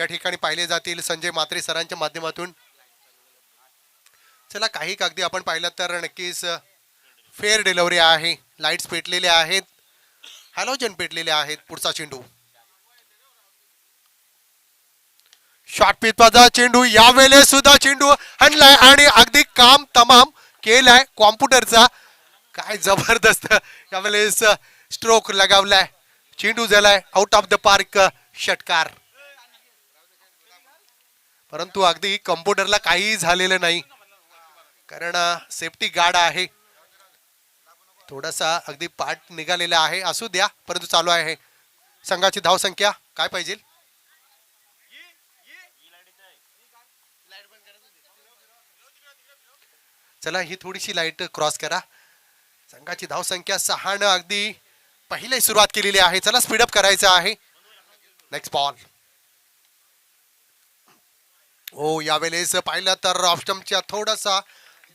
या ठिकाणी पाहिले जातील संजय म्हात्रे सरांच्या माध्यमातून. चला काही कागदी आपण पाहिलं तर नक्कीच फेअर डिलिव्हरी आहे. लाईट्स पेटलेले आहेत, हॅलोजन पेटलेले आहेत. पुढचा चेंडू शॉर्ट पिचचा चेंडू, यावेळेस सुद्धा चेंडू हणलाय आणि अगदी काम तमाम केलाय कॉम्प्युटरचा. काय जबरदस्त यावेळेस स्ट्रोक लगावलाय, चेंडू झालाय आउट ऑफ द पार्क, षटकार. परंतु अगदी कॉम्प्युटरला काही झालेलं नाही, कारण सेफ्टी गार्ड आहे. थोडासा अगदी पाठ निघालेला आहे, असू द्या, परंतु चालू आहे. संघाची धाव संख्या काय पाहिजे? चला ही थोडीशी लाईट क्रॉस करा. संघाची धाव संख्या 6 न अगदी पहिले सुरुवात केलेली आहे. चला स्पीडअप करायचं आहे. Next ball. हो, यावेळेस पाहिलं तर ऑफस्टंपच्या थोडासा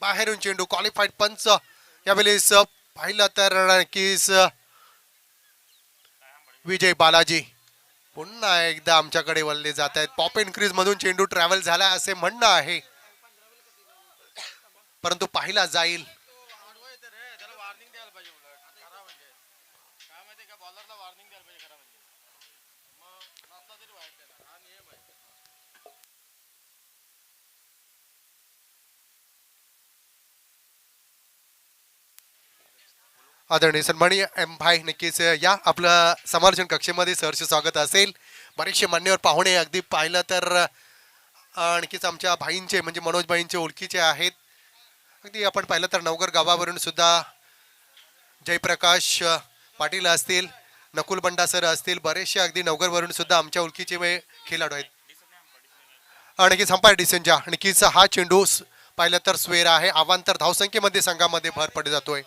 बाहेरून चेंडू. क्वालिफाईड पंच यावेळेस पाहिलं तर नक्कीच विजय बालाजी पुन्हा एकदा आमच्याकडे वळले जात आहेत. पॉप एंड क्रीज मधून चेंडू ट्रॅव्हल झाला असे म्हणणं आहे, परंतु पाहिला जाईल. आदरणीय सन्माननीय एम भाई, नक्कीच या आपलं समालोचन कक्षेमध्ये सहर्ष स्वागत असेल. बरेचसे मान्यवर पाहुणे अगदी पाहिलं तर नक्कीच आमच्या भाईंचे म्हणजे मनोज भाईंचे ओळखीचे आहेत. अगदी आपण पाहिलं तर नवगर गावावरून सुद्धा जयप्रकाश पाटील असतील, नकुल बंडा सर असतील, बरेचसे अगदी नवगरवरून सुद्धा आमच्या ओळखीचे खेळाडू आहेत. आणखीच अंपायर डिसेंजा. नक्कीच हा चेंडू पाहिलं तर स्वेर आहे. अवांतर धावसंख्येमध्ये संघामध्ये भर पडत जातोय.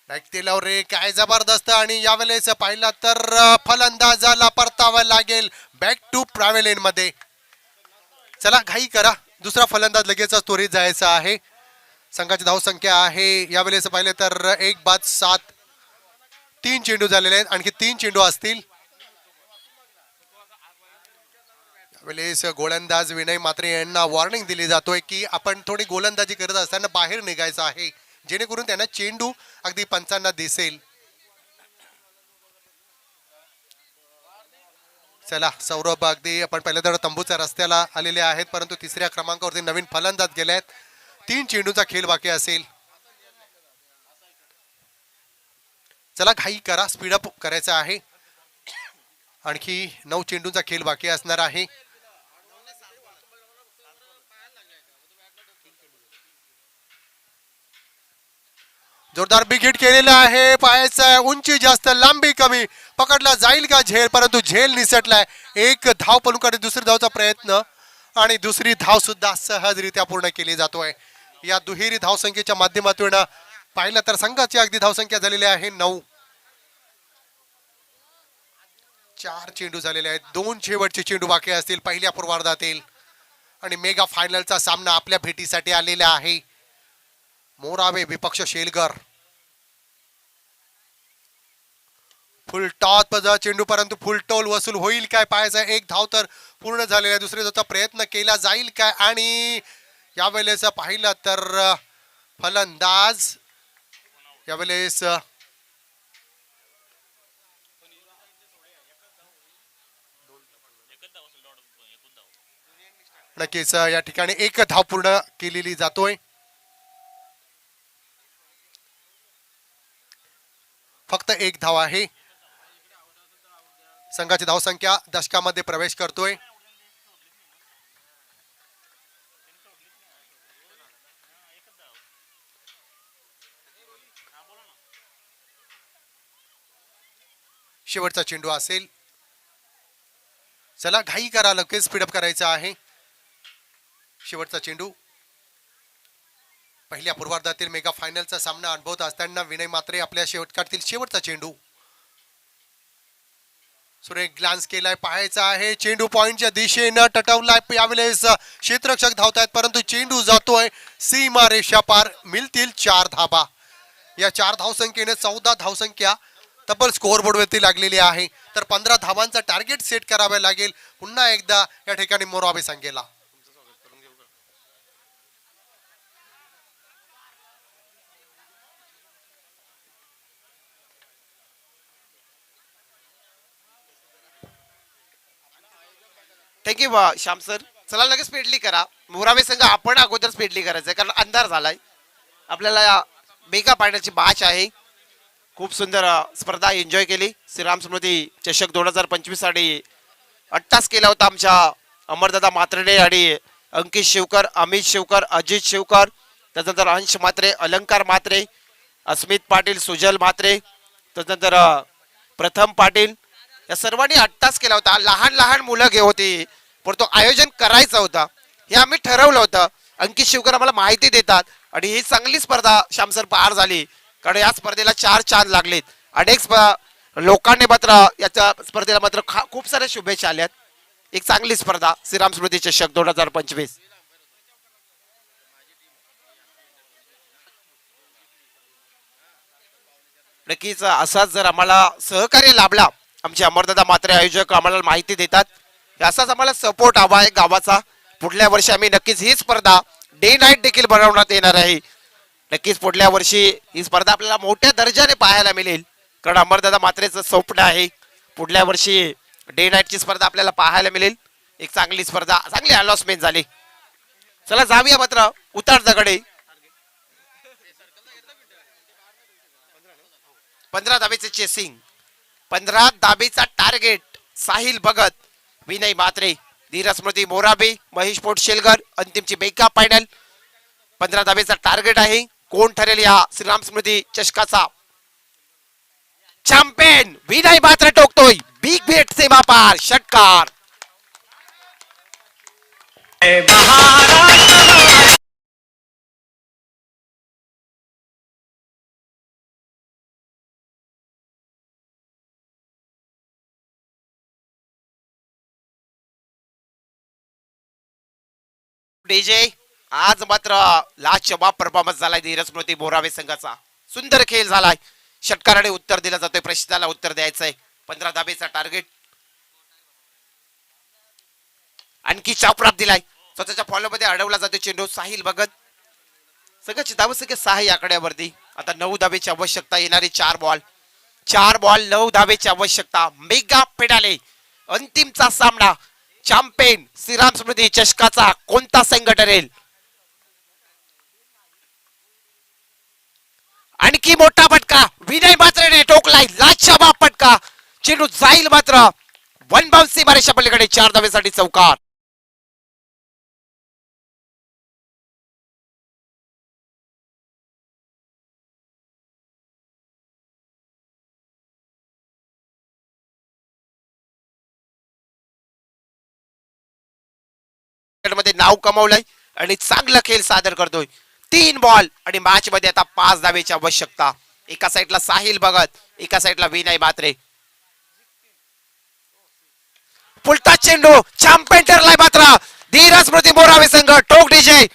रे काय जबरदस्त, आणि यावेळेस पाहिला तर फलंदाजाला परतावं लागेल बॅक टू ट्रॅव्हल मध्ये. चला घाई करा, दुसरा फलंदाज लगेच त्वरित जायचा आहे. संघाची धावसंख्या आहे यावेळेस पाहिले तर 1-7. 3 चेंडू झालेले आहेत, आणखी 3 चेंडू असतील. यावेळेस गोलंदाज विनय म्हात्रे यांना वॉर्निंग दिली जातोय की आपण थोडी गोलंदाजी करत असताना बाहेर निघायचं आहे, जेणेकरून त्यांना चेंडू अगदी पंचांना दिसेल. चला सौरभ अगदी आपण पहिल्या तर तंबूच्या रस्त्याला आलेले आहेत, परंतु तिसऱ्या क्रमांकावरती नवीन फलंदाज गेले आहेत. 3 चेंडूचा खेळ बाकी असेल. चला घाई करा, स्पीडअप करायचा आहे. आणखी 9 चेंडूचा खेळ बाकी असणार आहे. जोरदार बिग हिट केलेला आहे. पायाचा उंची जास्त, लांबी कमी. पकडला जाईल का झेल, परंतु झेल निसटलाय. एक धाव पलूकडे दुसरी धावचा प्रयत्न, आणि दुसरी धाव सुद्धा सहजरित्या पूर्ण केली जातोय. या दुहेरी धावसंख्येच्या माध्यमातून पाहिलं तर संघाची अगदी धावसंख्या झालेली आहे 9. 4 चेंडू झालेले आहेत. 2 शेवटचे चेंडू बाकी असतील पहिल्या पूर्वार्धातील, आणि मेगा फायनलचा सामना आपल्या भेटीसाठी आलेला आहे. मोरावे विपक्ष शेलगर. फुल टॉस चेंडू, परंतु फुल टोल वसूल होईल काय? पाहायचा. एक धाव तर पूर्ण झालेला आहे. दुसऱ्या धावचा प्रयत्न केला जाईल काय? आणि यावेळेस पाहिलं तर फलंदाज यावेळेस नक्कीच या ठिकाणी एक धाव पूर्ण केलेली जातोय. फक्त एक धाव आहे. संघाची धावसंख्या दशकामध्ये प्रवेश करतोय. शेवटचा चेंडू असेल. चला घाई करा, लगेच स्पीडअप करायचा आहे. शेवटचा चेंडू. पहिल्या पूर्वार्धातील मेगा फायनलचा सामना अनुभवत असताना विनय म्हात्रे आपल्या शेवटकातील शेवटचा चेंडू. सुरेख ग्लान्स केलाय. पाहायचा आहे. चेंडू पॉइंटच्या दिशेनं टटवलाय. यावेळेस क्षेत्ररक्षक धावतायत, परंतु चेंडू जातोय सीमा रेषा पार. मिळतील 4 धाबा. या 4 धावसंख्येने 14 धावसंख्या तब्बल स्कोअर बोर्डवरती लागलेली आहे. तर 15 धावांचा टार्गेट सेट करावे लागेल पुन्हा एकदा या ठिकाणी मोराबे संघाला. Thank you Shyam sir. चला लगेच स्पीडली करा. मोरावे संघ आपण अगोदर स्पीडली करायचंय कारण अंधार झालाय. आपल्याला मेगा फायनलची मॅच आहे. खूप सुंदर स्पर्धा एन्जॉय केली. श्रीराम स्मृती चषक 2025 साठी अट्टास केला होता आमच्या अमरदादा मात्रेने आणि अंकित शिवकर, अमित शिवकर, अजित शिवकर, त्याच्यानंतर अंश म्हात्रे, अलंकार म्हात्रे, अस्मित पाटील, सुजल म्हात्रे, त्याच्यानंतर प्रथम पाटील, या सर्वांनी अट्टास केला होता. लहान लहान मुलं घेत होती पण तो आयोजन करायचा होता हे आम्ही ठरवलं होतं. अंकित शिवकर आम्हाला माहिती देतात आणि ही चांगली स्पर्धा श्यामसर पार झाली कारण या स्पर्धेला 4 चांद लागलेत. अनेक लोकांनी मात्र याच्या स्पर्धेला मात्र खूप साऱ्या शुभेच्छा आल्यात. एक चांगली स्पर्धा श्रीराम स्मृती चषक 2025. नक्कीच असाच जर आम्हाला सहकार्य लाभला, आमचे अमरदादा मात्रे आयोजक आम्हाला माहिती देतात, असाच आम्हाला सपोर्ट हवा आहे गावाचा. पुढल्या वर्षी आम्ही नक्कीच ही स्पर्धा डे नाईट देखील बनवण्यात येणार आहे. नक्कीच पुढल्या वर्षी ही स्पर्धा आपल्याला मोठ्या दर्जाने पाहायला मिळेल कारण अमरदादा मात्रेचं स्वप्न आहे पुढल्या वर्षी डे नाईटची स्पर्धा आपल्याला पाहायला मिळेल. एक चांगली स्पर्धा, चांगली अनाउन्समेंट झाली. चला जाऊया मात्र उतार दगडे. 15 धाबेचे चेसिंग, 15 धाबेचा टार्गेट. साहिल भगत, विनय मात्रे, धीरज स्मृती मोराबे, महेश पोटशेलकर. अंतिमची मेगा फायनल. 15 धाबेचा टार्गेट आहे. कोण ठरेल या श्रीराम स्मृती चषकाचा चॅम्पियन? विनय मात्रे टोकतोय बिग बेट सीमा पार षटकार. डीजे आज मात्र लाजवाब परफॉर्मन्स झालाय धीरज स्मृती मोरावे संघाचा. सुंदर खेळ झालाय. षटकाराने उत्तर दिलं जातोय. प्रश्नाला उत्तर द्यायचंय. 15 धाबेचा टार्गेट. आणखी चापरात दिलाय. स्वतःच्या फॉलो मध्ये अडवला जातो चेंडू. साहिल भगत. सगळ्याची धाव संख्या 6 या आकड्यावरती. आता 9 धाबेची आवश्यकता. येणारी 4 बॉल 9 धाबेची आवश्यकता. मेगा पेडाले अंतिमचा सामना. चॅम्पियन श्रीराम स्मृती चषकाचा कोणता संघ ठरेल? आणखी मोठा फटका. विनय मात्रेने टोकलाय. लाजवाब फटका. चेंडू जाईल मात्र वन बाउन्सी मारेच्या पलीकडे. 4 धावेसाठी चौकार. मध्ये नाव कमावलंय आणि चांगला खेळ सादर करतोय. 3 बॉल आणि मॅच मध्ये आता 5 धावेची आवश्यकता. एका साईडला साहिल भगत, एका साईडला विनय मात्रे. पुलता चेंडू. चॅम्पियन ठरलाय मात्र धीरज स्मृती मोरावे संघ. टोक डीजे.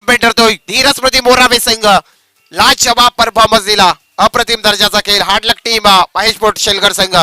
ठरतोय धीरज स्मृती मोरावे संघ. लाजवाब परफॉर्मन्स दिला. अप्रतिम दर्जाचा खेळ. हार्डलक टीम महेश पोटशेलकर संघ.